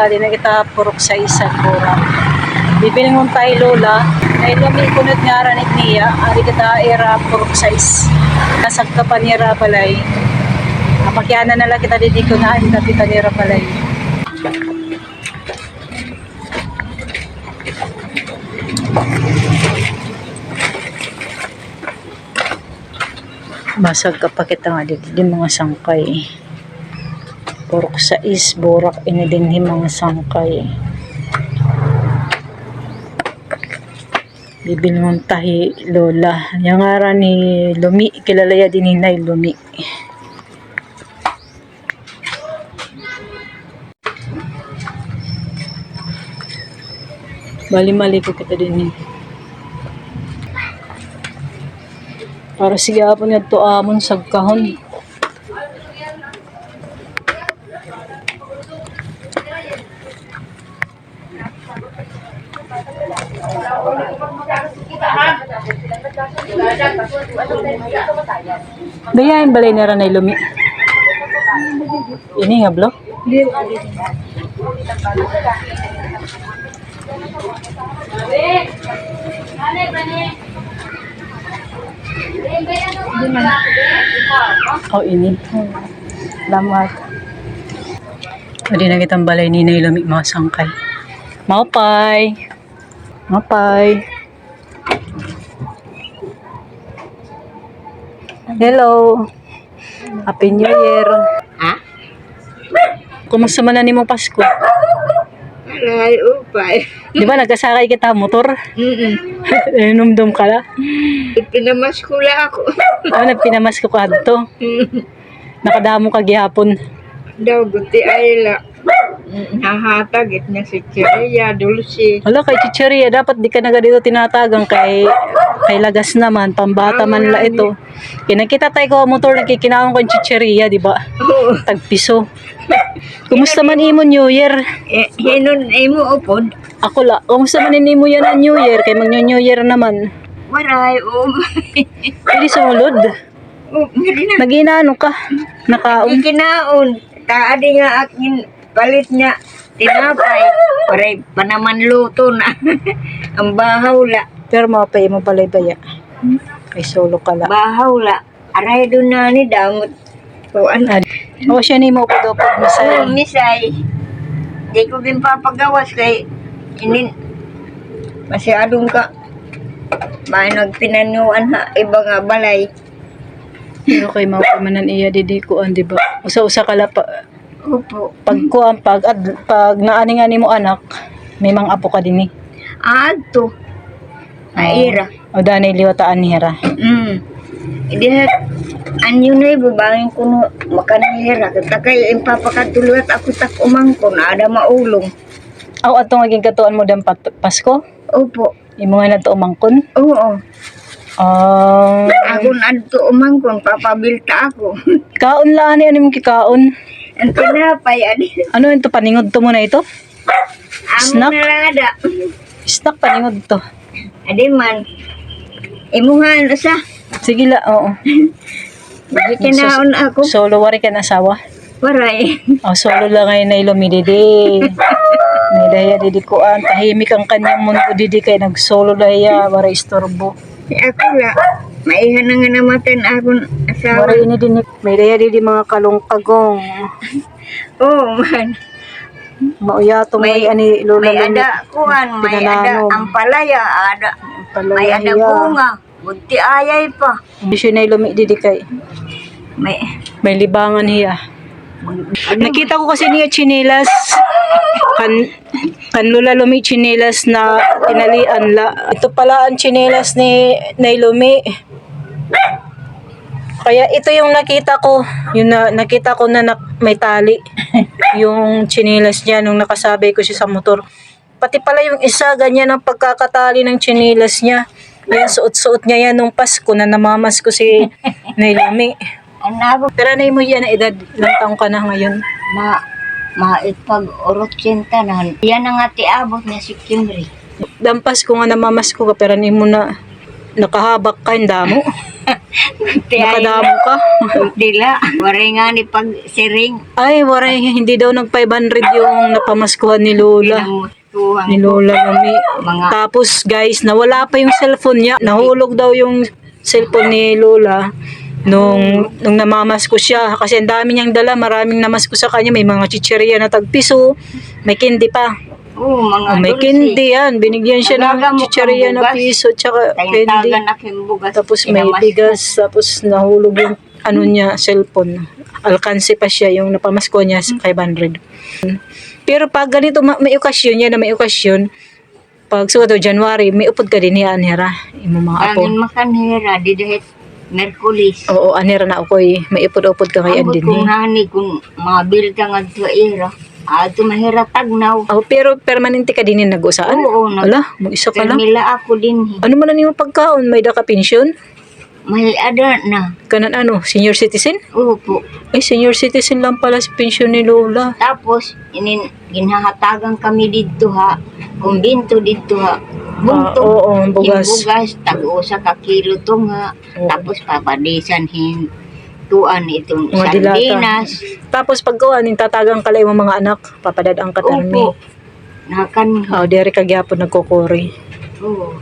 Di na kita purok sa isang pura. Bibiling mong tayo lola, ay lumikunod nga ranit niya, ari kita era purok size. Nasag ka pa nira palay. Pakyana na lang kita didi ko na, hindi kita nira palay. Basag ka pa kita nga didi mga sangkay. Purok size, borak inidinhi mga sangkay. Bibil mong tahi lola. Yang nga ni Lumi, kilala ya din hinay Lumi. Bali-mali ko kita din eh. Para sige apon nga to amon sagkahon. Bayahin balay na rin ay Lumi. Ini nga blo? Oh, ini. Salamat. Pwede na kitang balay ni Lumi mga sangkay. Mapay. Mapay. Hello. Happy New Year. Ha? Kumusta man na ni mo Pasko? Ay, upay. Di ba nagkasakay kita motor? Numdum ka la? Pinamas ko lang ako. Nagpinamas ko ka to. Nakadamo ka gihapon. Daw, guti ay la. Nahatag it na si Cheria, Dulce. Wala kay Chicheria, dapat di ka na dito tinatagang kay Lagas naman, pambata man la ito. Kinakita tayo ko motor nagkikinaon ko yung Chicheria, di ba? Oo. Tagpiso. Kumusta man imo New Year? Hinon ay mo upod. Ako la, kumusta man imo yan ang New Year? Kay mag New Year naman. Waray, Pwede sumulod. Hindi na. Nag-inaano ka? Nakaon. Ikinaon. Taadi nga akin palit niya. Tinapay. Waray, panaman luto na. Ang bahaw la. Pero mapay mo palay baya. Kay solo ka la. Bahaw la. Aray doon na ni damot. Kuan. O siya ni mo pa daw pag masay. Misay. Di ko din papagawas kay inin. Masyadong ka. May nagpinanuan ha. Iba nga balay. Pero kay mapamanan iya didi ko di ba? Usa-usa ka la pa. Opo. Pag naani nga nimo anak, may mga apo ka dinhi. Adto. Aira. O danay liwataan ni Hera. Hindi anyo na ibabangin ko no makanihira. Kita kay impapakatulot ako tak umangko na ada maulong. Aw atong maging katuan mo dam Pasko? Opo. Imo nga na to umangkon? Oo. Ako na adto umangkon papabilta ako. kaon la ani ano kikaon? Ang tinapay adi. Ano ito paningod to mo na ito? Amo Snack? na lang ada. Snack paningod to. Adi man. Imuhan sa. Sige la, oo. Di kinaon ako. Solo wari ka na asawa? Waray. Oh, solo lang ngayon na ilumididi. May daya didi ko an. Tahimik ang kanyang mundo didi kay nag-solo daya. Wari istorbo. Ako la. Maihan na nga namatan akong asawa. Wari ini din. May daya didi mga kalong-kagong. Oo man. Mauyato may ani lola May Lumi. ada kuhan. May ada Pinananom. ampalaya. Ada. May ada Palaya. bunga. Bunti ayay pa. Bisyo na ilumi didi kay. May May libangan hiya. Nakita ko kasi niya chinelas. Kan Lola Lumi chinelas na tinalian la. Ito pala ang chinelas ni Lumi. Kaya ito yung nakita ko. Yung nakita ko na may tali. Yung chinelas niya nung nakasabay ko siya sa motor. Pati pala yung isa, ganyan ang pagkakatali ng chinelas niya. Yan, suot-suot niya yan nung Pasko na namamas ko si Lumi. anabo Pero na mo yan na edad, ilang taong ka na ngayon? maipag urot sinta na. Yan ang ati abot niya si Kimri. Dampas ko nga namamas ko ka, pero ni mo na nakahabak ka, hindi mo. Nakadamo ka. Dila, waray nga ni pag siring. Ay, waray, hindi daw nag 500 yung napamaskuhan ni Lola. Ni Lola Lami. Tapos guys, nawala pa yung cellphone niya. Nahulog daw yung cellphone ni Lola nung namamasko siya. Kasi ang dami niyang dala, maraming namasko sa kanya. May mga chichirya na tagpiso, may candy pa. Oo, mga May dulce. candy yan. Binigyan siya Alaga ng mo chichirya pang na bugas. piso, tsaka candy. Tayo-tagan na kayong bugas. Tapos may Pinamas ko. bigas, tapos nahulog yung ano niya, cellphone. Alkanse pa siya, yung napamasko niya sa 500. Pero pag ganito, may okasyon yan na may okasyon, pag suwato January, may upod ka din yan, Anira. Yung mga apo. Angin makanhera, di dahit Merkulis. Oo, Anira na ako eh. May upod-upod ka kay Ambot Andin kung eh. nani, kung mga bilta nga sa era, ato mahira tagnaw. Oh, pero permanente ka din yung nag-usaan? Oo, Wala, mag-isa ka lang. Nila ako din. Ano man yung pagkaon? May daka pensyon? May ada na. Kanan ano, senior citizen? Opo. Ay, senior citizen lang pala si pensyon ni Lola. Tapos, ginahatagan kami dito ha. Kumbinto dito ha. Bunto. Oo, bugas. Bugas, tag-usa ka kilo to nga. Oo. Tapos papadisan tuan itong Mga dilata. sardinas. Tapos pagkawan, tatagang kalay mo mga anak, papadadang katarmi. Opo. Nakan. Oh, dere ka gyapon nagkukuri. Oo.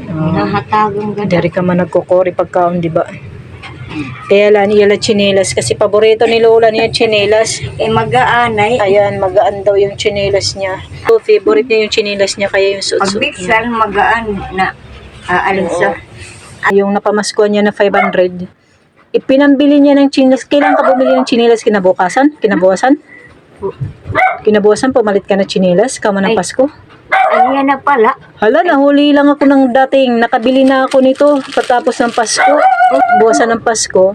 Nahatagang ganda. Dere ka man nagkukuri pagkaon, di ba? Kaya lang, iyala chinelas. Kasi paborito ni Lola niya chinelas. Mag-aanay. Ayan, magaan daw yung chinelas niya. So, favorite niya yung chinelas niya, kaya yung suot-suot niya. Pagbiksan, magaan na aalsa. Yung napamaskuhan niya na 500, ipinambili niya ng chinelas. Kailan ka bumili ng chinelas? Kinabukasan? Kinabukasan? Kinabukasan, pumalit ka na chinelas? Kama ng Ay. Pasko? Ayan na pala. Hala, nahuli lang ako ng dating. Nakabili na ako nito patapos ng Pasko. Buwasan ng Pasko,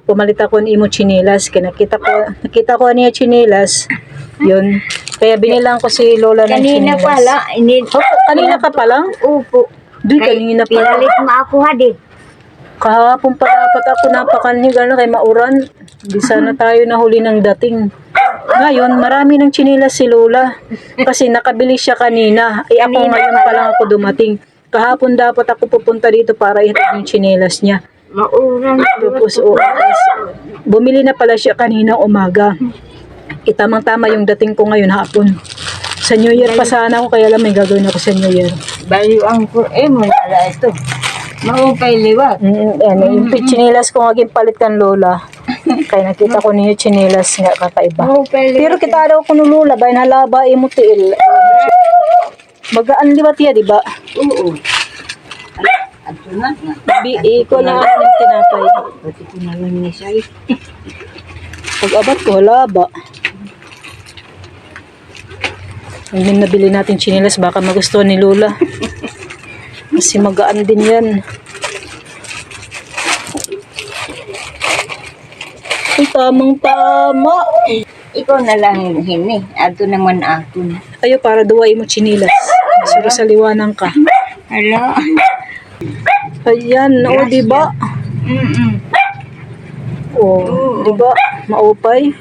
pumalit ako ng imo chinelas. Kaya nakita ko niya chinelas. Yun. Kaya binilang ko si Lola ng Kanina chinelas. pala. Kanina ka pa lang? Upo. Di, kanina pa. Pinalit mo ako hadi. Kahapon pa dapat ako napakanig kay mauran. Di sana tayo nahuli ng dating. Ngayon, marami ng chinelas si Lola. Kasi nakabili siya kanina. Ay ako Kanina ngayon pa lang ako dumating. Kahapon dapat ako pupunta dito para ihatid yung chinelas niya. Mauran. Tapos, bumili na pala siya kanina umaga. Itamang-tama yung dating ko ngayon hapon. Sa New Year pa sana ako, kaya lang may gagawin ako sa New Year. Bayo ang mo nala ito. Maupay liwat. Yung chinelas ko ngaging palit kan Lola. Kaya nakita ko niyo chinelas nga kakaiba. Maupay liwat. Pero kita daw ko no Lola, bayan halaba imo tiil. Magaan liwat ya, di ba? Oo. Ato na nga. Ko na ano ng tinapay. Pati ko na lang ni Sai. Pag-abat ko halaba. Ang nabili natin chinelas, baka magustuhan ni Lola. Kasi magaan din yan. Ay, tamang-tama. Ikaw na lang hini. Ato naman ako na. Ayo, para duway mo chinilas. Suro sa liwanang ka. Hala. Ayan, o, di ba? O, di ba? Maupay.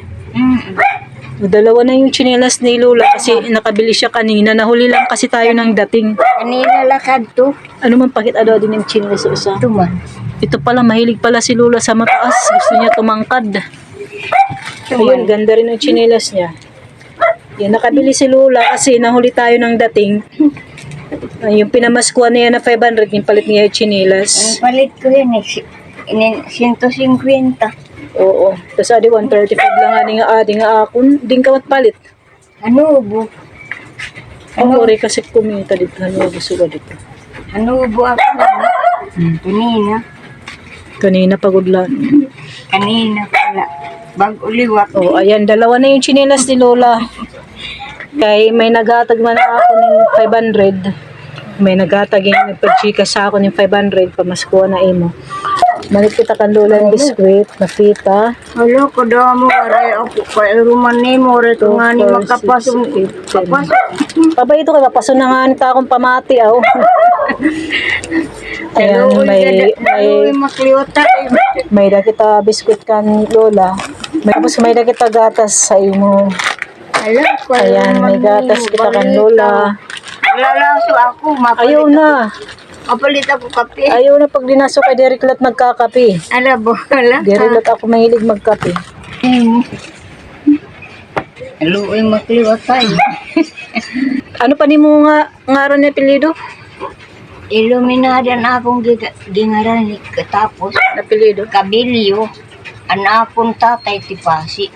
Dalawa na yung chinilas ni Lola kasi nakabili siya kanina. Nahuli lang kasi tayo ng dating. Kanina lakad to. Ano man pakit ado din yung chinilas sa isa. Tuman. Ito pala, mahilig pala si Lola sa mataas. Gusto niya tumangkad. Ayun, ganda rin ang chinilas niya. Yan, nakabili si Lola kasi nahuli tayo ng dating. Yung pinamaskuhan niya na 500, yung palit niya yung Ang chinilas. palit ko yan eh. 150. Oo. Tapos adi 135 lang adi nga akon. Din ka palit. Ano bu? Ano rin kasi kumita dito. Ano gusto ko dito. Ano bu ako na? Kanina. Kanina pagod lang. Kanina pala. Bag uliwak. Oh, ayan, dalawa na yung chinelas ni Lola. Kay may naghatag man ako ng 500. May naghatag yung nagpagchika sa ako ng 500. Pamaskuha na imo. Malit kita kan Lola ng biskwit, na pita. Hala, kada mo. Aray ako. Kaya ruman ni mo. Aray ko nga ni magkapasong. Pabay ito kay papaso na nga nita akong pamati, aw. Ayan, may makliwata. may da kita biskwit kan Lola. May da kita gatas sa imo. Hala, Ayan, may gatas kita kan Lola. Lalaso ako. Ayaw na. Mapalit ako kape. Ayaw na pag dinaso kay Derek Lat magkakape. Ala, wala Derek Lat ako mahilig magkape. Luoy makliwat tayo. Ano pa ni mo nga ron na apelyido? Iluminada na akong gingaran ni katapos. Apelyido? Kabilyo. Ang akong tatay tipasi.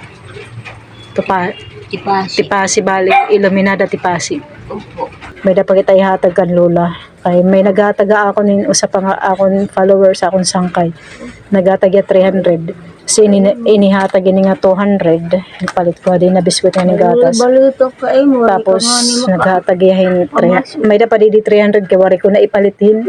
Tipasi. Tipasi bali, Iluminada Tipasi. Opo. May dapat kita ihatag kan Lola. Kay may nagataga ako nin usa pa nga akon followers akon sangkay. Nagatagya 300. Kasi inihatag ini nga 200. Palit ko din na biskwit nga ni gatas. Balito ka mo. Tapos naghatag yahin 300. May dapat di 300 kay wari ko na ipalitin.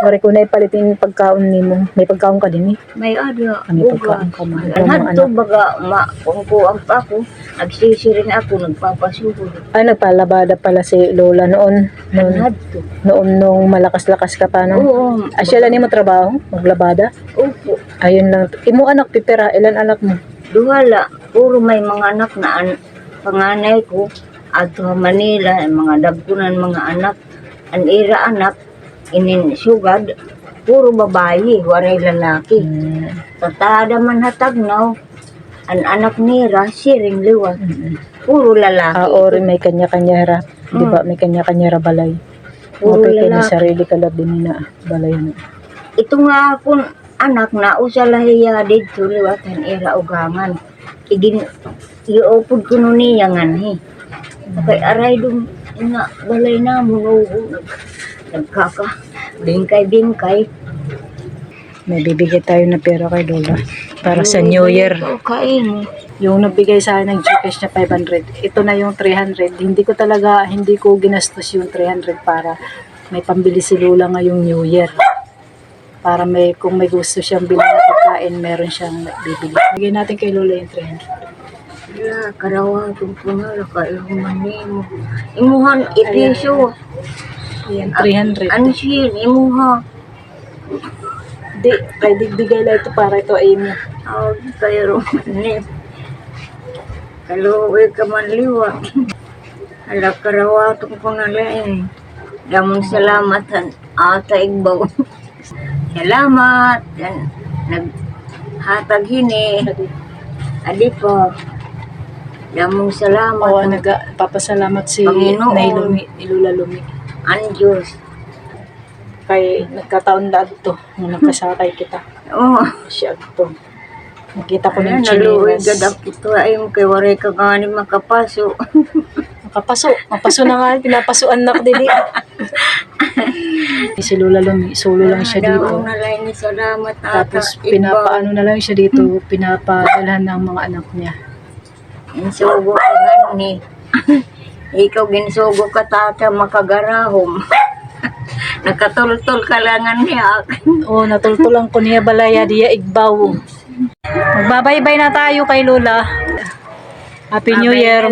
Wari ko na ipalitin pagkaon nimo. May pagkaon ka din eh. May ada. May pagkaon ka man. Hanto baga kung pa ako. Nagsisirin ako. Nagpapasugod. Ay nagpalabada pala si Lola noon. Hanto. Noon nung malakas-lakas ka pa no. Oo. Asya lang mo trabaho, maglabada. Opo. Ayun lang. Imo anak pipera, ilan anak mo? Duhala. Puro may mga anak na panganay ko. At Manila. Mga dagkunan mga anak. Ang ira anak. Inin sugad. Puro babae. Waray lalaki. Tatada man hatagnaw. Ang anak nira. Siring liwat. Puro lalaki. Or may kanya-kanya ra. Di ba? May kanya-kanya ra balay. Puro Mapay ni lalaki. sarili ka lang din na balay na. Ito nga akong anak na usalahiya dito liwatan ira ugangan. Iupod ko nun niya nga ni. Kay aray dum ina balay na mo nagkaka bingkay. May bibigay tayo na pera kay Lola. Para sa New Year. Kain. Yung nabigay sa akin ng Gcash na 500. Ito na yung 300. Hindi ko ginastos yung 300 para may pambili si Lola ngayong New Year. Para kung may gusto siyang bilhin na pagkain, meron siyang bibili. Bigyan natin kay Lola yung 300. Ya, karawa kung punala ka ihumanin mo. Imuhan ipiso. Ayan, 300. Ano siya? Imuha. Di, kay bigay lang ito para ito ay mo. Kayo ni. Kaluwi ka man liwa. Halak karawa itong pangalain. Damong salamat ata igbaw. Salamat. Yan. Naghatag hini. Adi po. Damong salamat. Oo, nagpapasalamat si Panginoon. Nay Lumi, ni Lola Lumi. Ang Diyos. Kay nagkataon na to, nung nakasakay kita. Oo. Siya to. Nakita ko ng Naluwi chinelas. gadak ito ay yung kay waray ka gani makapaso. Mapaso na nga, pinapasuan na ko dili. Si Lola Lumi, solo lang siya dito. Damong nalay ni salamat ata. Tapos pinapaano na lang siya dito, pinapadalhan ng mga anak niya. Insugo ka gani. Ikaw ginsugo ka tata makagarahom. Nakatultol ka langan niya. Oo, natultulang ko niya balaya diya igbaw. Magbabay-bye na tayo kay Lola. Happy New Year.